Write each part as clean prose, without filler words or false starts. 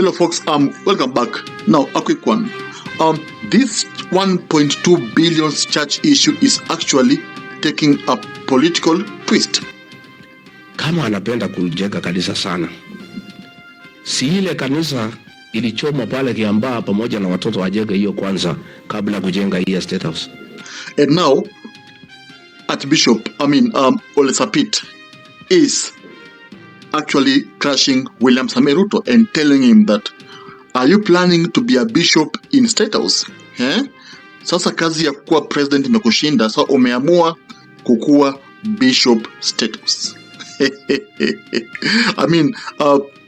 Hello folks, welcome back. Now a quick one. This 1.2 billion church issue is actually taking a political twist. Kama anapenda kujenga kanisa sana, si ile kanisa ilichoma pale Kiambaa pamoja na watoto wajenge hiyo kwanza kabla kujenga hii State House. And now Archbishop Ole Sapit is actually crashing William Samoei Ruto and telling him that, are you planning to be a bishop in State House? Sasa kazi ya kuwa president imekushinda, so umeamua kukuwa bishop State House.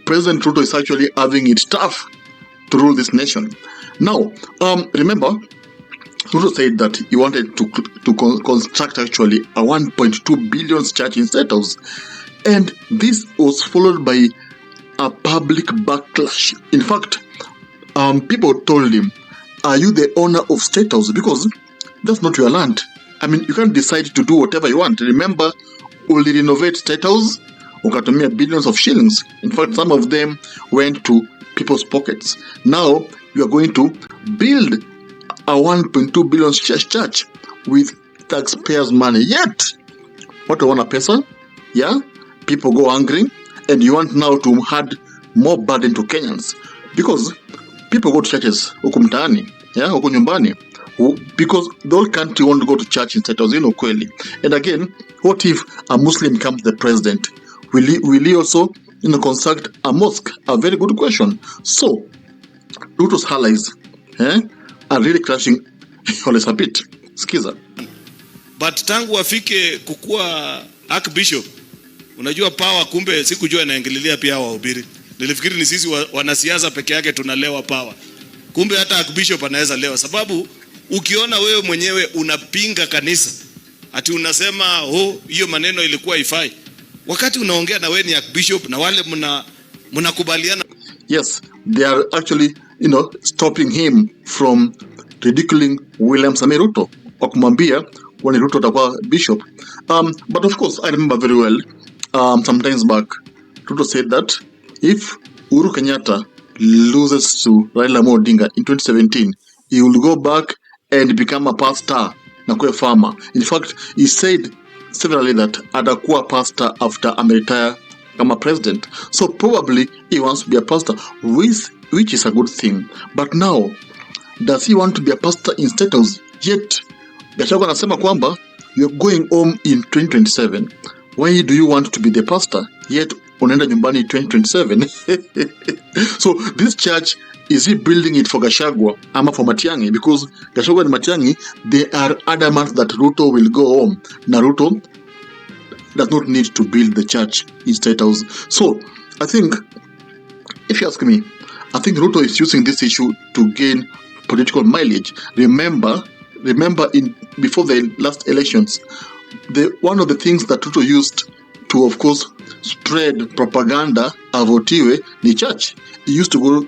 President Ruto is actually having it tough to rule this nation. Now, remember, Ruto said that he wanted to construct actually a 1.2 billion church in State House. And this was followed by a public backlash. In fact, people told him, are you the owner of State House? Because that's not your land. You can't decide to do whatever you want. Remember, only renovate State House, ukatumia billions of shillings. In fact, some of them went to people's pockets. Now, you are going to build a 1.2 billion church with taxpayers' money. Yet, what do you want a person? Yeah? People go hungry, and you want now to add more burden to Kenyans. Because people go to churches, huku mtaani, huku nyumbani, because the whole country won't go to church instead of kweli. And again, what if a Muslim becomes the president? Will he also construct a mosque? A very good question. So, Ruto's allies are really crashing Ole Sapit. Skiza. But tangu afike kukua Archbishop, unajua power, kumbe sikujua inaingililia pia wahubiri. Nilifikiri ni sisi wanasiasa peke yake tunalewa power. Kumbe hata Archbishop anaweza lewa, sababu ukiona wewe mwenyewe unapinga kanisa, ati unasema hiyo maneno ilikuwa ifai. Wakati unaongea na wewe ni Archbishop na wale mnakubaliana. Yes, they are actually, stopping him from ridiculing William Samoei Ruto. Wakumwambia when Ruto atakuwa bishop. But of course, I remember very well, sometimes back, Ruto said that if Uhuru Kenyatta loses to Raila Odinga in 2017, he will go back and become a pastor, na kuwa farmer. In fact, he said severally that atakuwa pastor after retire become a president. So probably he wants to be a pastor, which is a good thing. But now, does he want to be a pastor in State House? Yet, Gachagua anasema kwamba you're going home in 2027. Why do you want to be the pastor? Yet, unaenda nyumbani in 2027. So, this church, is he building it for Gachagua ama for Matiangi? Because Gachagua and Matiangi, they are adamant that Ruto will go home. Ruto does not need to build the church in State House. So, I think, if you ask me, I think Ruto is using this issue to gain political mileage. Remember before the last elections, one of the things that Ruto used to, of course, spread propaganda avotiwe ni church. He used to go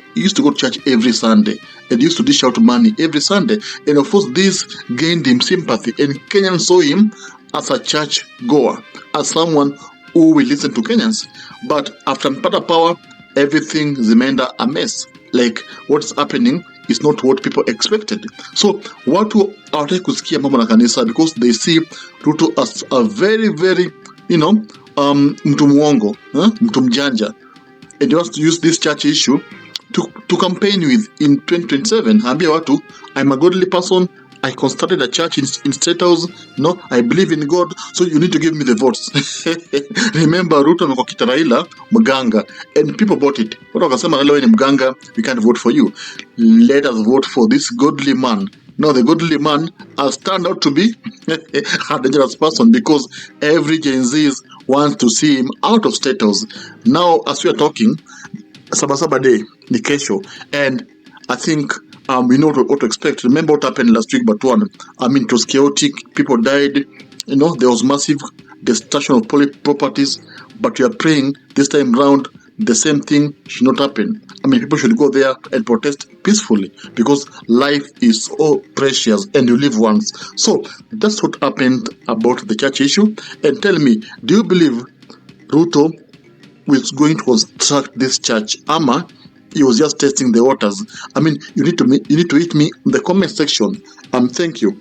to church every Sunday and used to dish out money every Sunday. And of course, this gained him sympathy. And Kenyans saw him as a church goer, as someone who will listen to Kenyans. But after Mpata power, everything remained a mess. Like what's happening is not what people expected. So watu hawataki kusikia mambo na kanisa because they see Ruto as a very, very, mtu muongo, mtu mjanja. And he wants to use this church issue to campaign with in 2027. Ambia watu, I'm a godly person. I constructed a church in State House. No, I believe in God, so you need to give me the votes. Remember, Ruto amekita Raila mganga, and people bought it. Watu wakasema Raila ni mganga, we can't vote for you. Let us vote for this godly man. Now, the godly man has turned out to be a dangerous person because every Gen Z wants to see him out of State House. Now, as we are talking, Saba Saba day ni kesho, and I think we know what to expect. Remember what happened last week, but one, it was chaotic. People died. There was massive destruction of properties. But we are praying this time round, the same thing should not happen. People should go there and protest peacefully because life is so precious and you live once. So that's what happened about the church issue. And tell me, do you believe Ruto is going to construct this church? Ama he was just testing the waters. I mean, you need to hit me in the comment section. Thank you.